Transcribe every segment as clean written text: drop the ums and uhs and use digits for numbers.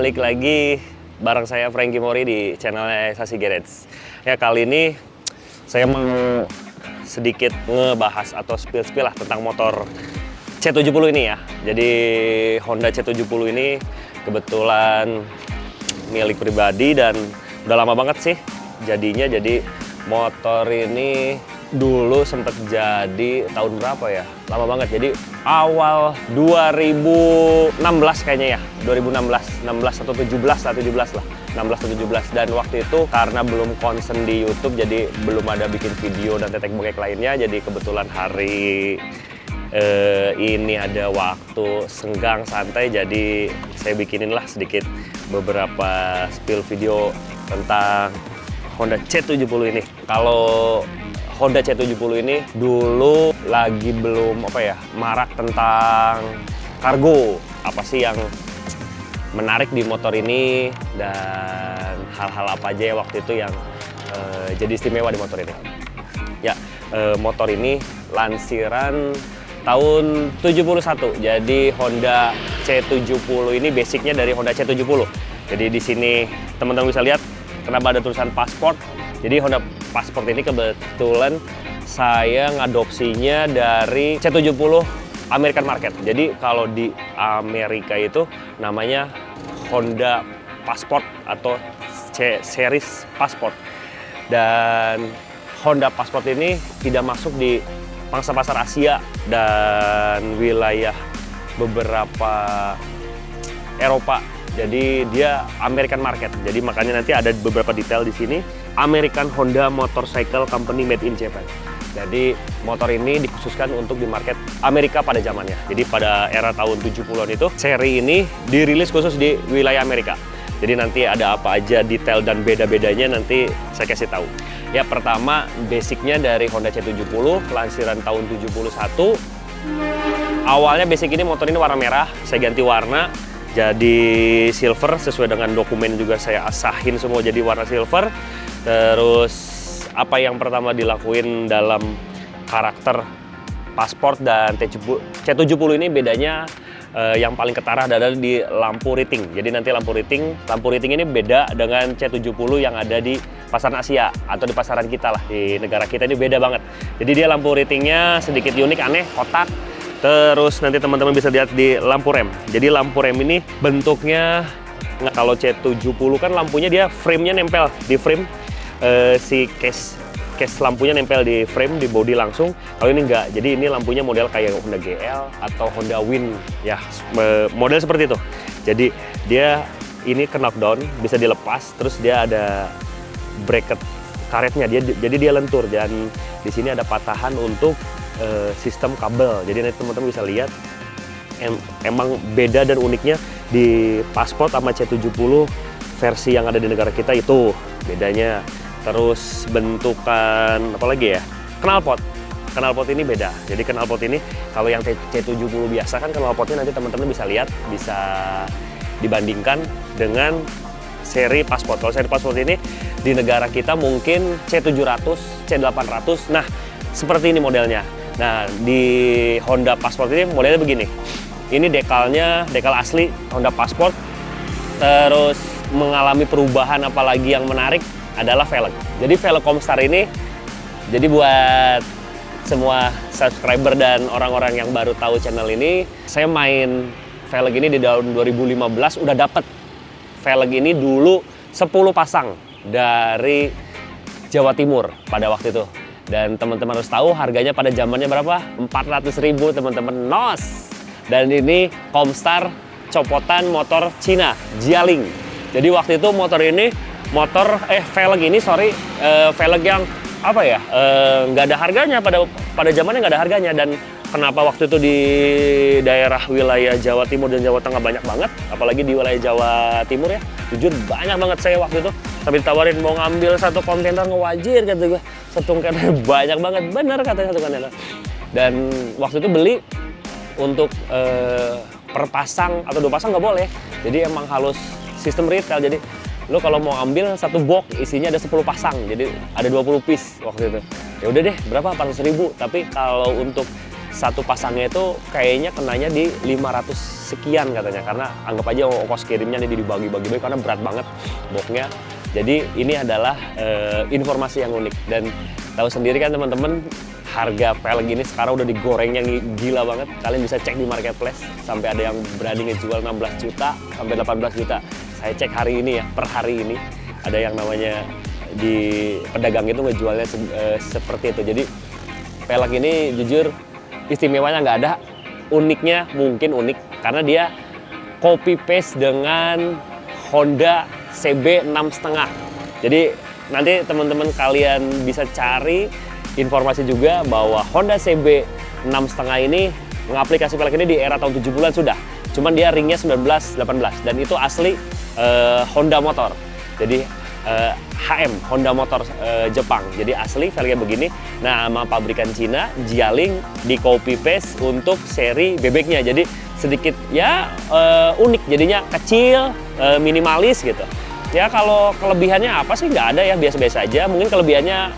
balik lagi bareng saya Frankie Mori di channelnya Sasi Garage. Ya, kali ini saya mau sedikit ngebahas atau spill lah tentang motor C70 ini ya. Jadi Honda C70 ini kebetulan milik pribadi dan udah lama banget sih jadinya. Jadi motor ini dulu sempet jadi tahun berapa ya? Lama banget. Jadi awal 2016 kayaknya ya. 2016 atau 17 lah. 16 atau 17. Dan waktu itu karena belum concern di YouTube, jadi belum ada bikin video dan tetek bengek lainnya. Jadi kebetulan hari ini ada waktu senggang santai, jadi saya bikinin lah sedikit beberapa spill video tentang Honda C70 ini. Kalau Honda C70 ini dulu lagi belum marak tentang kargo. Apa sih yang menarik di motor ini dan hal-hal apa aja ya waktu itu yang jadi istimewa di motor ini. Ya, motor ini lansiran tahun 71. Jadi Honda C70 ini basicnya dari Honda C70. Jadi di sini teman-teman bisa lihat kenapa ada tulisan Passport. Jadi Honda Passport ini kebetulan saya ngadopsinya dari C70 American market. Jadi kalau di Amerika itu namanya Honda Passport atau C series Passport. Dan Honda Passport ini tidak masuk di pangsa pasar Asia dan wilayah beberapa Eropa. Jadi dia American market. Jadi makanya nanti ada beberapa detail di sini. American Honda Motorcycle Company made in Japan. Jadi motor ini dikhususkan untuk di market Amerika pada zamannya. Jadi pada era tahun 70-an itu seri ini dirilis khusus di wilayah Amerika. Jadi nanti ada apa aja detail dan beda-bedanya nanti saya kasih tahu. Ya, pertama basicnya dari Honda C70 lansiran tahun 71. Awalnya basic ini motor ini warna merah, saya ganti warna jadi silver sesuai dengan dokumen juga saya asahin semua jadi warna silver. Terus apa yang pertama dilakuin dalam karakter Passport dan C70 ini bedanya yang paling ketara adalah di lampu riting. Jadi nanti lampu riting ini beda dengan C70 yang ada di pasaran Asia atau di pasaran kita lah, di negara kita ini beda banget. Jadi dia lampu ritingnya sedikit unik, aneh, kotak. Terus nanti teman-teman bisa lihat di lampu rem. Jadi lampu rem ini bentuknya, kalau C70 kan lampunya dia frame-nya nempel di frame, si case lampunya nempel di frame, di body langsung. Kalau ini enggak, jadi ini lampunya model kayak Honda GL atau Honda Win ya, model seperti itu. Jadi dia ini ke knockdown, bisa dilepas, terus dia ada bracket karetnya, jadi dia lentur, dan di sini ada patahan untuk sistem kabel. Jadi nanti teman-teman bisa lihat emang beda dan uniknya di Passport sama C70 versi yang ada di negara kita itu bedanya. Terus bentukan apa lagi ya? Knalpot ini beda. Jadi knalpot ini kalau yang C70 biasa kan knalpotnya nanti teman-teman bisa lihat, bisa dibandingkan dengan seri Passport. Kalau seri Passport ini di negara kita mungkin C700, C800. Nah, seperti ini modelnya. Nah, di Honda Passport ini modelnya begini. Ini dekal asli Honda Passport. Terus mengalami perubahan apalagi yang menarik adalah velg. Jadi velg Comstar ini, jadi buat semua subscriber dan orang-orang yang baru tahu channel ini, saya main velg ini di tahun 2015 udah dapet velg ini dulu 10 pasang dari Jawa Timur pada waktu itu. Dan teman-teman harus tahu harganya pada zamannya berapa? 400.000 teman-teman, nos. Dan ini Comstar copotan motor Cina, Jialing. Jadi waktu itu motor ini velg ini velg yang nggak ada harganya pada zamannya, nggak ada harganya. Dan kenapa waktu itu di daerah wilayah Jawa Timur dan Jawa Tengah banyak banget, apalagi di wilayah Jawa Timur ya, jujur banyak banget saya waktu itu. Tapi ditawarin mau ngambil satu kontainer, ngewajir kata gue, satu kontainer banyak banget, bener katanya satu kontainer. Dan waktu itu beli untuk per pasang atau 2 pasang nggak boleh, jadi emang halus sistem retail. Jadi lo kalau mau ambil satu box isinya ada 10 pasang, jadi ada 20 piece waktu itu. Ya udah deh, berapa? 400.000. Tapi kalau untuk satu pasangnya itu kayaknya kenanya di 500 sekian katanya, karena anggap aja ongkos kirimnya ini dibagi-bagi karena berat banget boxnya. Jadi ini adalah informasi yang unik, dan tahu sendiri kan teman-teman, harga pelek ini sekarang udah digorengnya gila banget. Kalian bisa cek di marketplace, sampai ada yang berani ngejual 16 juta sampai 18 juta. Saya cek hari ini ya, per hari ini ada yang namanya di pedagang itu ngejualnya seperti itu. Jadi pelek ini jujur istimewanya nggak ada, uniknya mungkin unik karena dia copy paste dengan Honda CB 6,5. Jadi nanti teman-teman kalian bisa cari informasi juga bahwa Honda CB 6,5 ini mengaplikasi pelek ini di era tahun 70-an sudah. Cuman dia ringnya 1918 dan itu asli Honda motor. Jadi HM, Honda Motor Jepang. Jadi asli velgnya begini. Nah, sama pabrikan Cina, Jialing di copy paste untuk seri bebeknya. Jadi sedikit ya unik, jadinya kecil, minimalis gitu. Ya kalau kelebihannya apa sih, nggak ada ya, biasa-biasa aja. Mungkin kelebihannya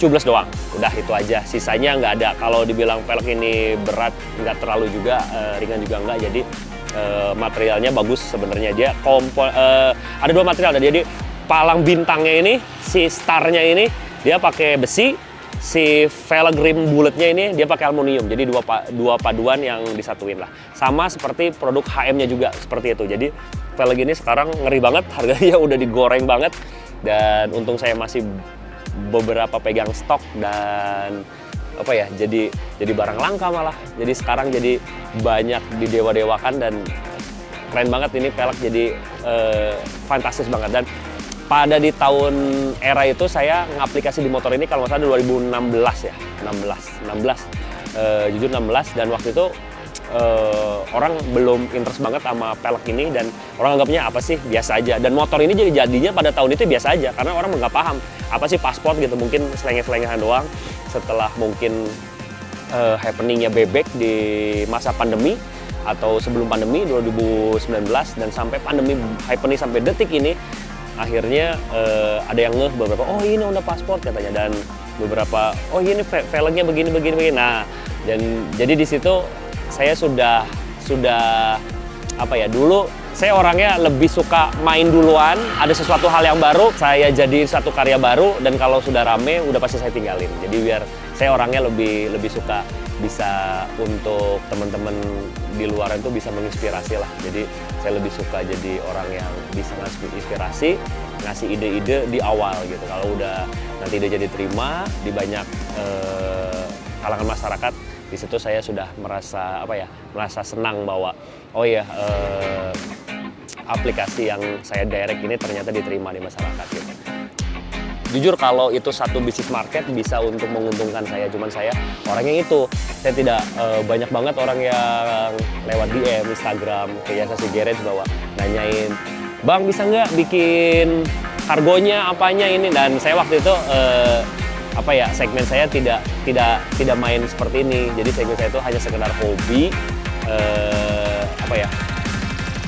cubles doang, udah itu aja. Sisanya nggak ada. Kalau dibilang pelek ini berat, nggak terlalu juga, ringan juga nggak. Jadi materialnya bagus sebenarnya. Dia ada dua material. Jadi palang bintangnya ini, si starnya ini dia pakai besi, si velg rim bulatnya ini dia pakai aluminium. Jadi dua paduan yang disatuin lah. Sama seperti produk HM-nya juga seperti itu. Jadi velg ini sekarang ngeri banget, harganya udah digoreng banget, dan untung saya masih beberapa pegang stok, dan apa ya, jadi barang langka malah. Jadi sekarang jadi banyak didewa-dewakan, dan keren banget ini pelek, jadi fantastis banget. Dan pada di tahun era itu saya ngaplikasi di motor ini kalau nggak salah 2016 ya, 16, jujur 16, dan waktu itu orang belum interest banget sama pelek ini, dan orang anggapnya apa sih, biasa aja. Dan motor ini jadinya pada tahun itu biasa aja karena orang nggak paham apa sih pasport gitu, mungkin selengah-selengahan doang. Setelah mungkin happeningnya bebek di masa pandemi atau sebelum pandemi 2019, dan sampai pandemi happening sampai detik ini, akhirnya ada yang ngeh beberapa, oh ini Honda Passport katanya, dan beberapa, oh ini velgnya begini. Nah, dan jadi di situ saya sudah apa ya, dulu saya orangnya lebih suka main duluan, ada sesuatu hal yang baru, saya jadi satu karya baru, dan kalau sudah rame udah pasti saya tinggalin. Jadi biar saya orangnya lebih suka bisa untuk teman-teman di luar itu bisa menginspirasi lah. Jadi saya lebih suka jadi orang yang bisa ngasih inspirasi, ngasih ide-ide di awal gitu. Kalau udah nanti ide jadi terima di banyak kalangan masyarakat, di situ saya sudah merasa senang bahwa oh ya, aplikasi yang saya direct ini ternyata diterima di masyarakat gitu. Jujur kalau itu satu bisnis market bisa untuk menguntungkan saya, cuman saya orangnya itu, saya tidak banyak banget orang yang lewat DM, Instagram, ke Yasasi Garage bahwa nanyain, Bang bisa nggak bikin kargonya apanya ini, dan saya waktu itu segmen saya tidak main seperti ini. Jadi segmen saya itu hanya sekedar hobi,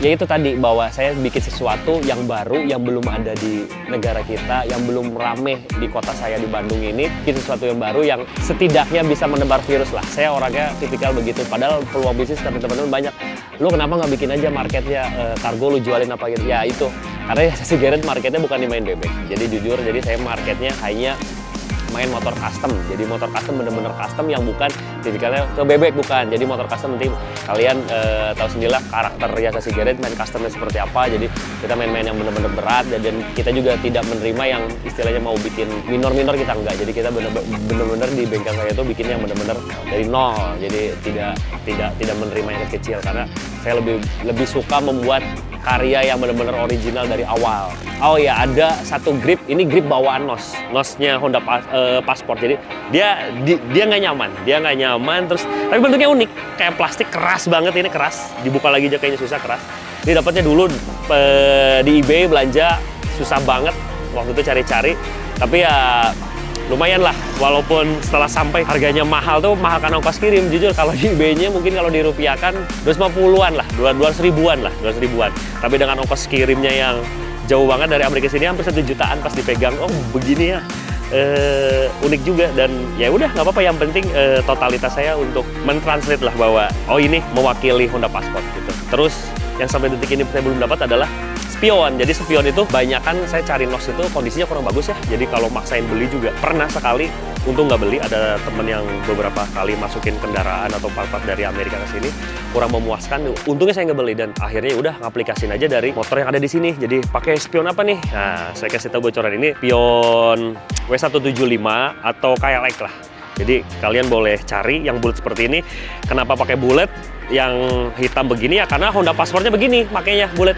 ya itu tadi, bahwa saya bikin sesuatu yang baru, yang belum ada di negara kita, yang belum rame di kota saya di Bandung ini, bikin sesuatu yang baru yang setidaknya bisa menebar virus lah. Saya orangnya tipikal begitu, padahal peluang bisnis kata teman-teman banyak. Lu kenapa nggak bikin aja marketnya, kargo lu jualin apa gitu? Ya itu, karena Yasasi Garage marketnya bukan di main bebek. Jadi jujur, jadi saya marketnya hanya main motor custom. Jadi motor custom bener-bener custom yang bukan tipikalnya ke bebek, bukan. Jadi motor custom nanti kalian tahu sendirilah karakter Yasasi Garage main customnya seperti apa. Jadi kita main-main yang bener-bener berat, dan kita juga tidak menerima yang istilahnya mau bikin minor-minor, kita enggak. Jadi kita bener-bener di bengkel saya itu bikin yang bener-bener dari nol. Jadi tidak menerima yang kecil, karena saya lebih suka membuat karya yang benar-benar original dari awal. Oh ya, ada satu grip, ini grip bawaan nosnya Honda Passport. Jadi dia nggak nyaman, terus tapi bentuknya unik, kayak plastik keras banget, ini keras, dibuka lagi aja kayaknya susah, keras. Ini dapatnya dulu di eBay, belanja susah banget waktu itu cari-cari, tapi ya lumayan lah, walaupun setelah sampai harganya mahal karena ongkos kirim. Jujur kalau di eBay-nya mungkin kalau dirupiahkan 250-an lah, 200 ribuan. Tapi dengan ongkos kirimnya yang jauh banget dari Amerika sini, hampir 1 jutaan pas dipegang. Oh begini ya, unik juga, dan ya udah nggak apa-apa, yang penting totalitas saya untuk mentranslate lah bahwa oh ini mewakili Honda Passport gitu. Terus yang sampai detik ini saya belum dapat adalah spion. Jadi spion itu banyak kan saya cari nos itu kondisinya kurang bagus ya. Jadi kalau maksain beli juga pernah sekali, untung nggak beli. Ada temen yang beberapa kali masukin kendaraan atau part-part dari Amerika ke sini kurang memuaskan. Untungnya saya nggak beli, dan akhirnya udah ngaplikasin aja dari motor yang ada di sini. Jadi pakai spion apa nih? Nah, saya kasih tahu bocoran ini spion W175 atau KLX lah. Jadi kalian boleh cari yang bulat seperti ini. Kenapa pakai bulat yang hitam begini ya? Karena Honda Passportnya begini, makanya bulat.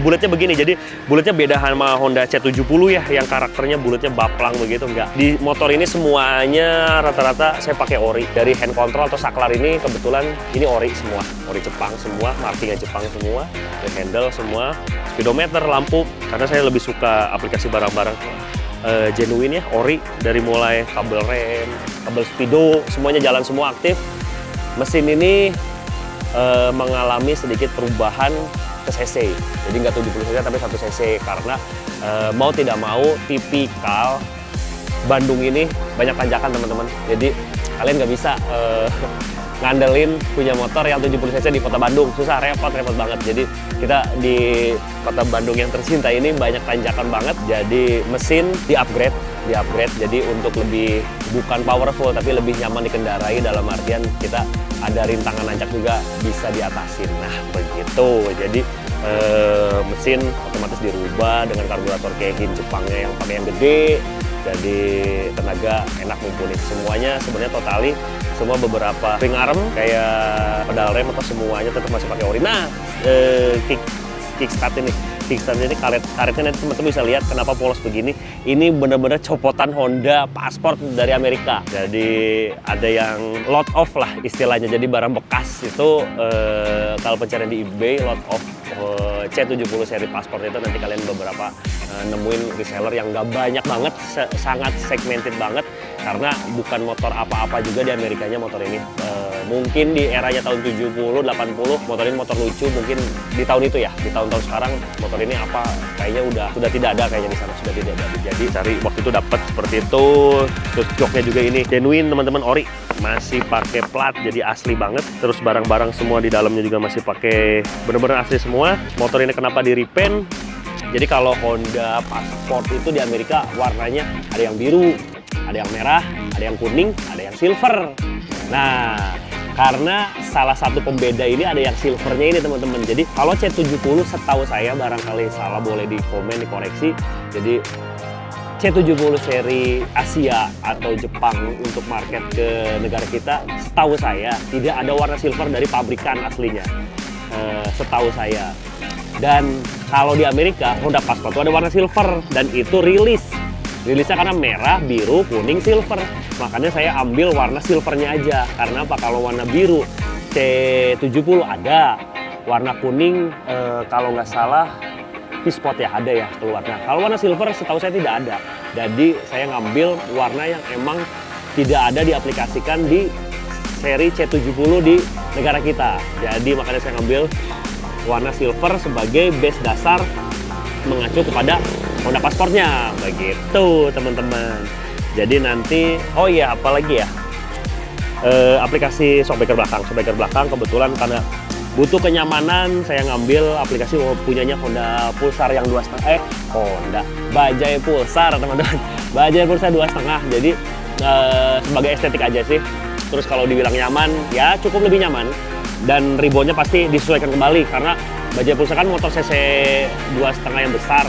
Bulatnya begini, jadi bulatnya beda sama Honda C70 ya, yang karakternya bulatnya baplang begitu. Enggak, di motor ini semuanya rata-rata saya pakai ori. Dari hand control atau saklar ini kebetulan ini ori semua, ori Jepang semua, markingnya Jepang semua, handle semua, speedometer, lampu, karena saya lebih suka aplikasi barang-barang genuine ya, ori. Dari mulai kabel rem, kabel speedo, semuanya jalan semua aktif. Mesin ini mengalami sedikit perubahan ke cc, jadi nggak 70 cc tapi 1 cc, karena mau tidak mau tipikal Bandung ini banyak tanjakan teman-teman. Jadi kalian nggak bisa ngandelin punya motor yang 70 cc di kota Bandung, susah, repot banget. Jadi kita di kota Bandung yang tercinta ini banyak tanjakan banget, jadi mesin di-upgrade. Jadi untuk lebih bukan powerful tapi lebih nyaman dikendarai, dalam artian kita ada rintangan nanjak juga bisa diatasin. Nah begitu, jadi mesin otomatis dirubah dengan karburator Keihin Jepangnya yang pakai yang gede, jadi tenaga enak, mumpuni. Semuanya sebenarnya totali semua, beberapa ring arm kayak pedal rem atau semuanya tetap masih pakai ori. Nah kickstart ini karetnya nanti teman-teman bisa lihat kenapa polos begini. Ini benar-benar copotan Honda Passport dari Amerika. Jadi ada yang lot of lah istilahnya. Jadi barang bekas itu kalau pencarian di eBay lot of C70 seri Passport itu nanti kalian beberapa nemuin reseller yang nggak banyak banget, sangat segmented banget, karena bukan motor apa-apa juga di Amerikanya motor ini. Mungkin di eranya tahun 70, 80 motor ini motor lucu, mungkin di tahun itu ya, di tahun-tahun sekarang motor ini apa kayaknya sudah tidak ada, kayaknya di sana sudah tidak ada. Jadi cari waktu itu dapat seperti itu. Terus joknya juga ini genuine teman-teman, ori, masih pakai plat, jadi asli banget. Terus barang-barang semua di dalamnya juga masih pakai bener-bener asli semua. Motor ini kenapa di repaint? Jadi kalau Honda Passport itu di Amerika warnanya ada yang biru, ada yang merah, ada yang kuning, ada yang silver. Nah, karena salah satu pembeda ini ada yang silvernya ini teman-teman. Jadi kalau C70 setahu saya, barangkali salah boleh di komen, dikoreksi. Jadi C70 seri Asia atau Jepang untuk market ke negara kita, setahu saya tidak ada warna silver dari pabrikan aslinya, setahu saya. Dan kalau di Amerika Honda Passport itu ada warna silver, dan itu rilisnya karena merah, biru, kuning, silver. Makanya saya ambil warna silvernya aja. Karena apa? Kalau warna biru C70 ada, warna kuning kalau nggak salah P-Sport ya ada ya keluar. Nah kalau warna silver setahu saya tidak ada. Jadi saya ngambil warna yang emang tidak ada diaplikasikan di seri C70 di negara kita. Jadi makanya saya ngambil warna silver sebagai base dasar mengacu kepada Honda Passportnya, begitu teman-teman. Jadi nanti, oh iya apalagi ya, aplikasi shockbreaker belakang kebetulan karena butuh kenyamanan, saya ngambil aplikasi punyanya Honda Pulsar yang 2,5, Bajaj Pulsar teman-teman, Bajaj Pulsar 2,5. Jadi sebagai estetik aja sih. Terus kalau dibilang nyaman, ya cukup lebih nyaman, dan ribonnya pasti disesuaikan kembali karena Bajaj Pulsar kan motor cc 2,5 yang besar.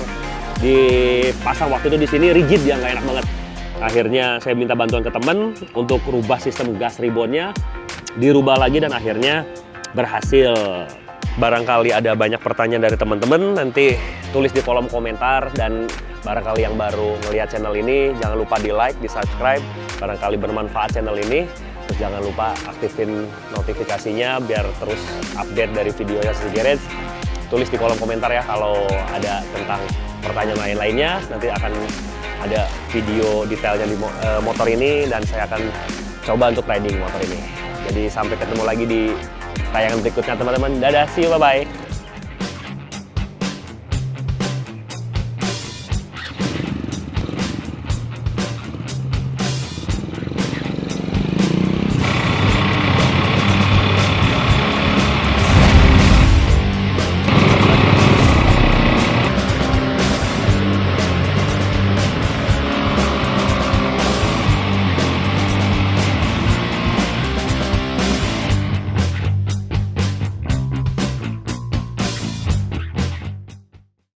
Dipasang waktu itu di sini rigid, dia nggak enak banget. Akhirnya saya minta bantuan ke temen untuk rubah sistem gas ribonnya, dirubah lagi, dan akhirnya berhasil. Barangkali ada banyak pertanyaan dari teman-teman, nanti tulis di kolom komentar. Dan barangkali yang baru melihat channel ini, jangan lupa di like, di subscribe, barangkali bermanfaat channel ini. Terus jangan lupa aktifin notifikasinya biar terus update dari videonya Suzuki Garage. Tulis di kolom komentar ya kalau ada tentang pertanyaan lain-lainnya. Nanti akan ada video detailnya di motor ini, dan saya akan coba untuk riding motor ini. Jadi sampai ketemu lagi di tayangan berikutnya teman-teman. Dadah, see you, bye-bye.